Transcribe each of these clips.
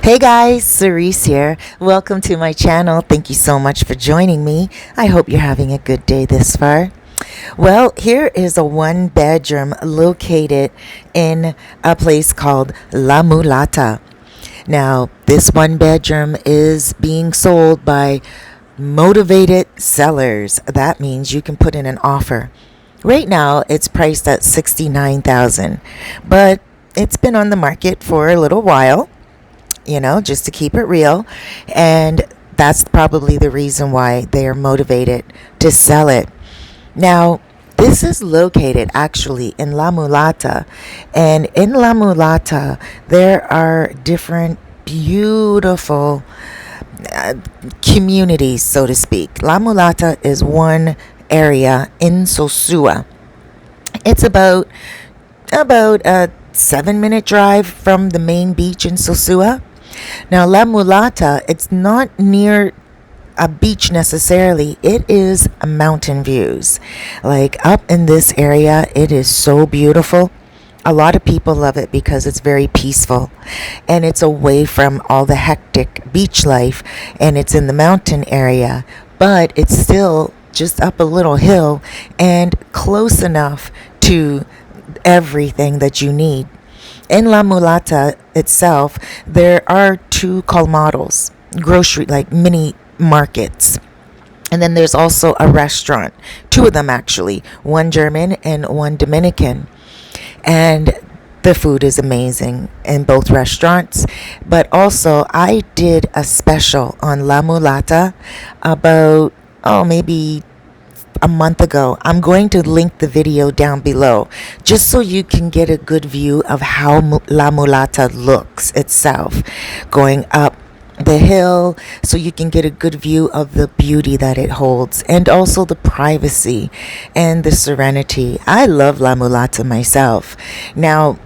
Hey guys, Cerise here. Welcome to my channel. Thank you so much for joining me. I hope you're having a good day this far. Well, here is a one bedroom located in a place called La Mulata. Now, this one bedroom is being sold by motivated sellers. That means you can put in an offer. Right now, it's priced at $69,000, but it's been on the market for a little while, just to keep it real. And that's probably the reason why they are motivated to sell it. Now, this is located actually in La Mulata. And in La Mulata, there are different beautiful communities, so to speak. La Mulata is one area in Sosua. It's about a 7-minute drive from the main beach in Sosua. Now, La Mulata, it's not near a beach necessarily. It is mountain views. Like up in this area, it is so beautiful. A lot of people love it because it's very peaceful and it's away from all the hectic beach life, and it's in the mountain area, but it's still just up a little hill and close enough to everything that you need. In La Mulata itself, there are two colmados, grocery, like mini markets. And then there's also a restaurant, two of them actually, one German and one Dominican. And the food is amazing in both restaurants. But also, I did a special on La Mulata about, maybe a month ago. I'm going to link the video down below just so you can get a good view of how La Mulata looks itself, going up the hill, so you can get a good view of the beauty that it holds and also the privacy and the serenity. I love La Mulata myself. Now,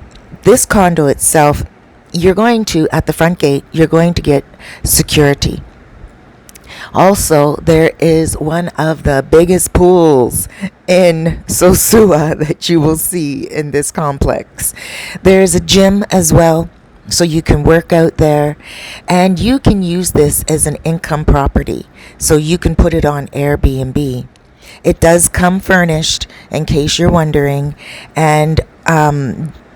this condo itself, at the front gate, you're going to get security. Also, there is one of the biggest pools in Sosua that you will see in this complex. There's a gym as well, so you can work out there, and you can use this as an income property. So you can put it on Airbnb. It does come furnished, in case you're wondering, and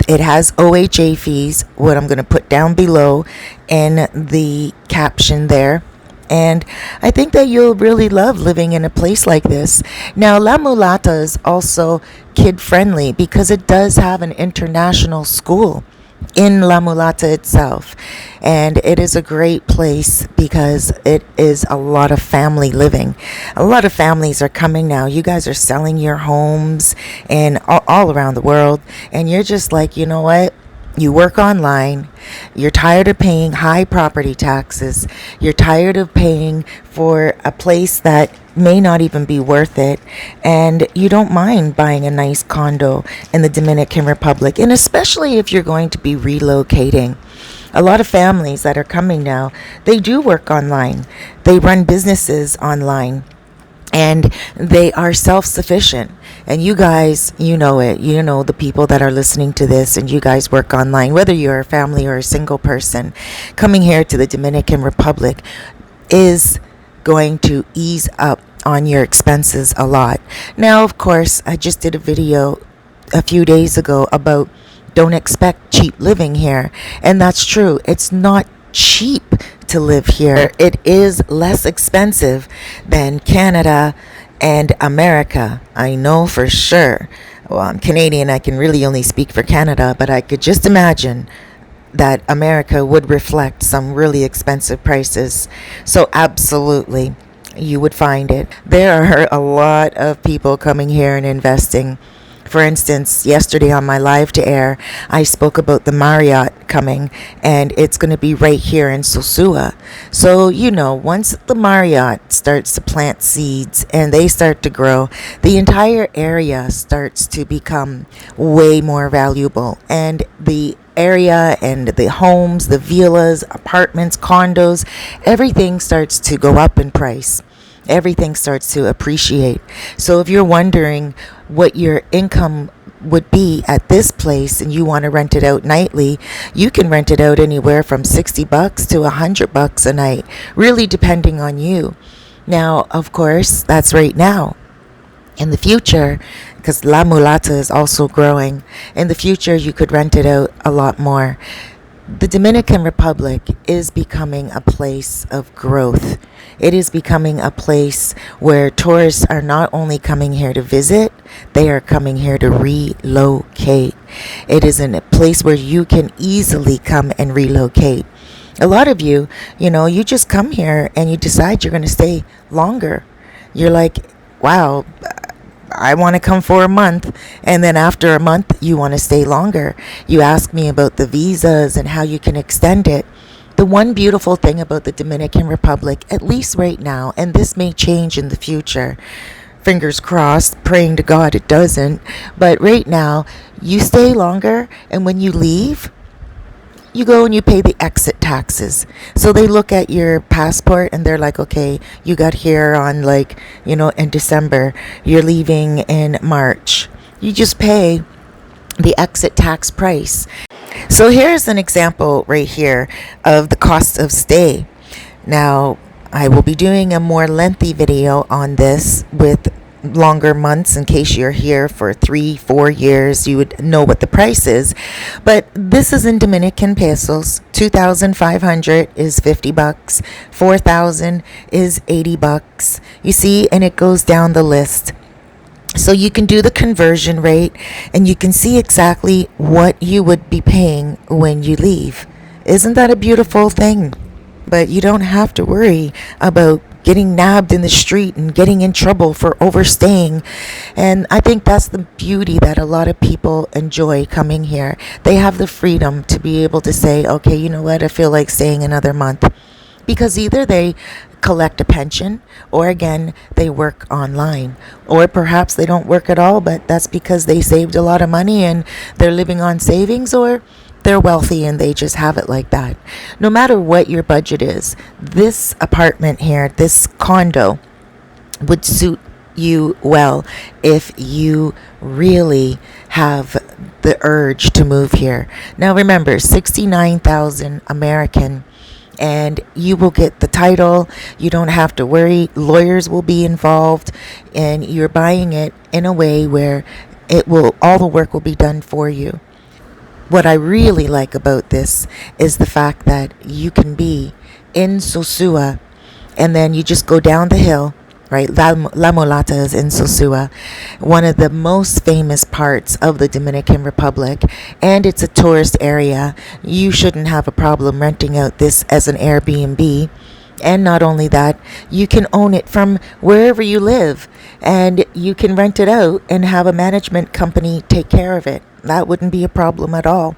it has OHA fees, what I'm going to put down below in the caption there. And I think that you'll really love living in a place like this. Now, La Mulata is also kid-friendly because it does have an international school in La Mulata itself. And it is a great place because it is a lot of family living. A lot of families are coming now. You guys are selling your homes and all around the world. And you're just like, you know what? You work online, you're tired of paying high property taxes, you're tired of paying for a place that may not even be worth it, and you don't mind buying a nice condo in the Dominican Republic, and especially if you're going to be relocating. A lot of families that are coming now, they do work online, they run businesses online, and they are self-sufficient. And you guys, you know it. You know the people that are listening to this, and you guys work online, whether you're a family or a single person. Coming here to the Dominican Republic is going to ease up on your expenses a lot. Now, of course, I just did a video a few days ago about don't expect cheap living here. And that's true. It's not cheap to live here. It is less expensive than Canada and America. I know for sure. Well, I'm Canadian. I can really only speak for Canada, but I could just imagine that America would reflect some really expensive prices. So absolutely, you would find it. There are a lot of people coming here and investing. For instance, yesterday on my live to air, I spoke about the Marriott coming, and it's going to be right here in Sosua. So, once the Marriott starts to plant seeds and they start to grow, the entire area starts to become way more valuable. And the area and the homes, the villas, apartments, condos, everything starts to go up in price. Everything starts to appreciate. So if you're wondering what your income would be at this place and you want to rent it out nightly, you can rent it out anywhere from $60 to $100 a night, really depending on you. Now, of course, that's right now. In the future, because La Mulata is also growing, in the future you could rent it out a lot more. The Dominican Republic is becoming a place of growth. It is becoming a place where tourists are not only coming here to visit, they are coming here to relocate. It is a place where you can easily come and relocate. A lot of you, you just come here and you decide you're going to stay longer. You're like, wow, I want to come for a month, and then after a month you want to stay longer. You ask me about the visas and how you can extend it. The one beautiful thing about the Dominican Republic, at least right now, and this may change in the future, fingers crossed, praying to God it doesn't, but right now you stay longer, and when you leave, you go and you pay the exit taxes. So they look at your passport and they're like, okay, you got here on in December, you're leaving in March. You just pay the exit tax price. So here's an example right here of the cost of stay. Now, I will be doing a more lengthy video on this with longer months. In case you're here for 3-4 years, you would know what the price is, but this is in Dominican pesos. 2,500 is $50, 4,000 is $80. You see, and it goes down the list. So you can do the conversion rate and you can see exactly what you would be paying when you leave. Isn't that a beautiful thing? But you don't have to worry about getting nabbed in the street and getting in trouble for overstaying. And I think that's the beauty that a lot of people enjoy coming here. They have the freedom to be able to say, okay, you know what, I feel like staying another month. Because either they collect a pension, or again, they work online, or perhaps they don't work at all, but that's because they saved a lot of money and they're living on savings, or they're wealthy and they just have it like that. No matter what your budget is, this apartment here, this condo, would suit you well if you really have the urge to move here. Now remember, 69,000 American, and you will get the title. You don't have to worry. Lawyers will be involved, and you're buying it in a way where all the work will be done for you. What I really like about this is the fact that you can be in Sosua and then you just go down the hill, right? La Mulata is in Sosua, one of the most famous parts of the Dominican Republic, and it's a tourist area. You shouldn't have a problem renting out this as an Airbnb. And not only that, you can own it from wherever you live, and you can rent it out and have a management company take care of it. That wouldn't be a problem at all.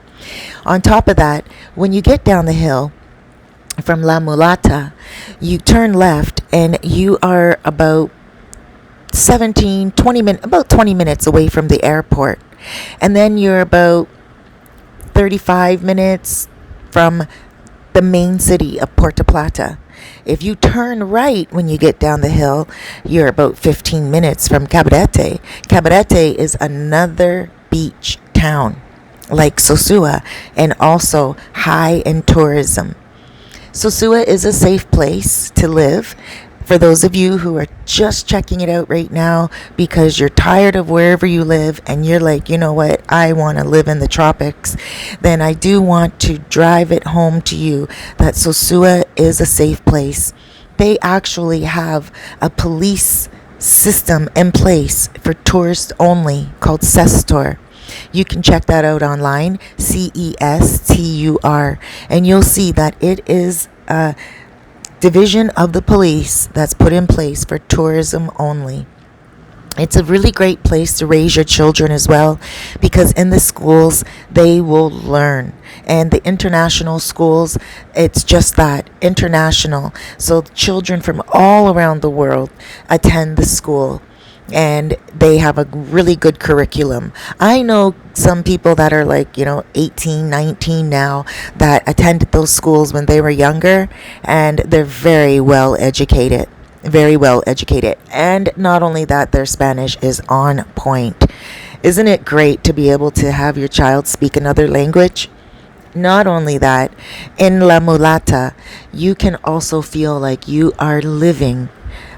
On top of that, when you get down the hill from La Mulata, you turn left and you are about 20 minutes away from the airport. And then you're about 35 minutes from the main city of Puerto Plata. If you turn right when you get down the hill, you're about 15 minutes from Cabarete. Cabarete is another beach town like Sosua, and also high in tourism. Sosua is a safe place to live. For those of you who are just checking it out right now because you're tired of wherever you live and you're like, you know what, I want to live in the tropics, then I do want to drive it home to you that Sosua is a safe place. They actually have a police system in place for tourists only called Cestur. You can check that out online, CESTUR, and you'll see that it is a division of the police that's put in place for tourism only. It's a really great place to raise your children as well, because in the schools they will learn. And the international schools, it's just that, international. So children from all around the world attend the school, and they have a really good curriculum. I know some people that are 18, 19 now that attended those schools when they were younger, and they're very well educated. Very well educated. And not only that, their Spanish is on point. Isn't it great to be able to have your child speak another language? Not only that, in La Mulata, you can also feel like you are living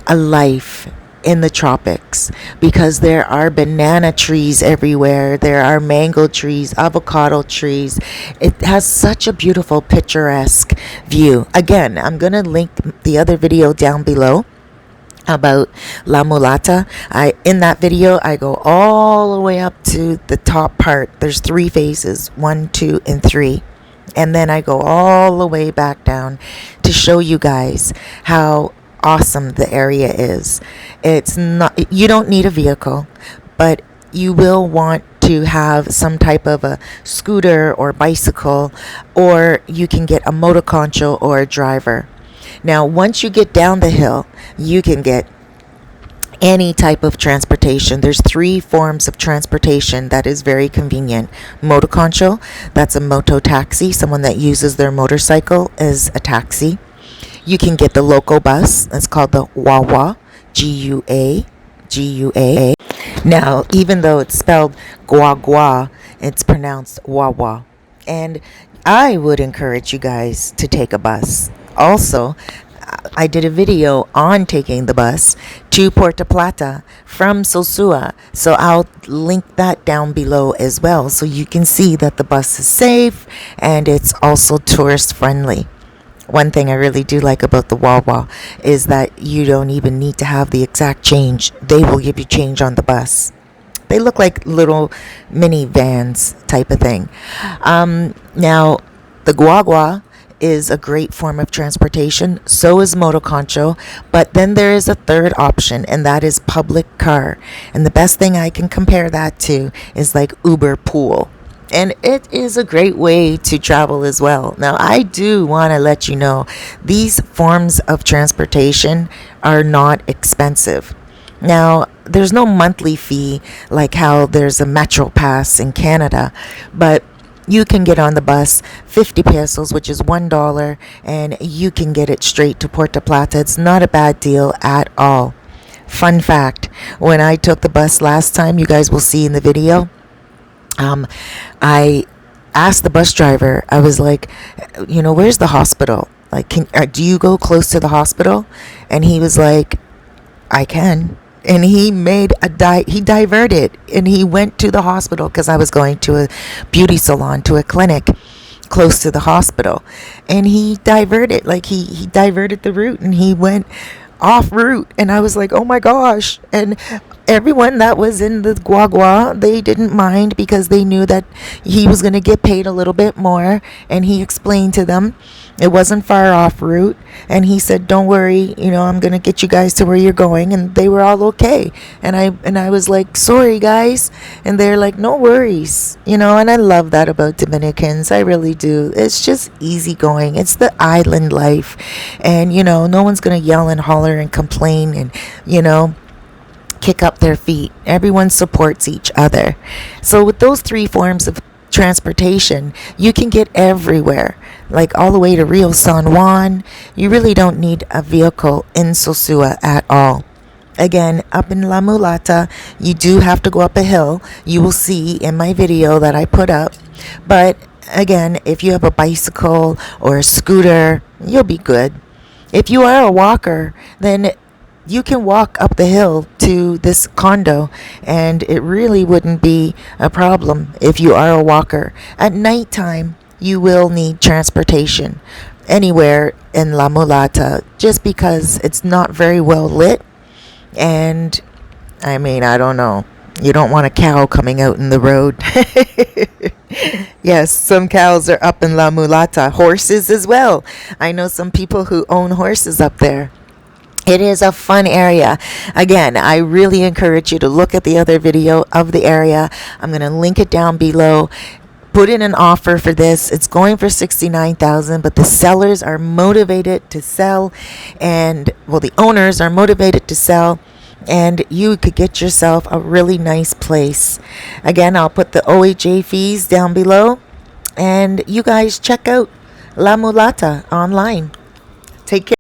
a life in the tropics because there are banana trees everywhere, there are mango trees, avocado trees. It has such a beautiful, picturesque view. Again, I'm going to link the other video down below about La Mulata. In that video I go all the way up to the top part. There's 3 phases, 1, 2, and 3. And then I go all the way back down to show you guys how awesome the area is. It's not, you don't need a vehicle, but you will want to have some type of a scooter or bicycle, or you can get a motor concho or a driver. Now, once you get down the hill, you can get any type of transportation. There's 3 forms of transportation that is very convenient. Motor concho, that's a moto taxi, someone that uses their motorcycle as a taxi. You can get the local bus, that's called the Wawa, G-U-A. Now, even though it's spelled Gua, it's pronounced Wawa. And I would encourage you guys to take a bus. Also, I did a video on taking the bus to Puerto Plata from Sosua, so I'll link that down below as well, so you can see that the bus is safe and it's also tourist friendly. One thing I really do like about the Wawa is that you don't even need to have the exact change. They will give you change on the bus. They look like little mini vans type of thing. Now, the Guagua is a great form of transportation. So is moto concho. But then there is a third option, and that is public car. And the best thing I can compare that to is like Uber Pool. And it is a great way to travel as well. Now, I do want to let you know these forms of transportation are not expensive. Now, there's no monthly fee like how there's a Metro Pass in Canada, but you can get on the bus 50 pesos, which is $1, and you can get it straight to Puerto Plata. It's not a bad deal at all. Fun fact, when I took the bus last time, you guys will see in the video, I asked the bus driver, I was like, where's the hospital? Like, do you go close to the hospital? And he was like, I can. And he he diverted, and he went to the hospital because I was going to a beauty salon, to a clinic close to the hospital. And he diverted, like he diverted the route, and he went off route. And I was like, oh my gosh. And everyone that was in the Guagua, they didn't mind because they knew that he was going to get paid a little bit more. And he explained to them it wasn't far off route. And he said, don't worry, I'm going to get you guys to where you're going. And they were all okay. And I was like, sorry guys. And they're like, no worries. And I love that about Dominicans. I really do. It's just easy going. It's the island life. And, no one's going to yell and holler and complain and, kick up their feet. Everyone supports each other. So with those 3 forms of transportation, you can get everywhere, like all the way to Rio San Juan. You really don't need a vehicle in Sosua at all. Again, up in La Mulata, you do have to go up a hill. You will see in my video that I put up. But again, if you have a bicycle or a scooter, you'll be good. If you are a walker, then you can walk up the hill to this condo, and it really wouldn't be a problem if you are a walker. At nighttime, you will need transportation anywhere in La Mulata just because it's not very well lit. And I don't know. You don't want a cow coming out in the road. Yes, some cows are up in La Mulata. Horses as well. I know some people who own horses up there. It is a fun area. Again, I really encourage you to look at the other video of the area. I'm going to link it down below. Put in an offer for this. It's going for $69,000, but the sellers are motivated to sell, and the owners are motivated to sell, and you could get yourself a really nice place. Again, I'll put the OHA fees down below, and you guys check out La Mulata online. Take care.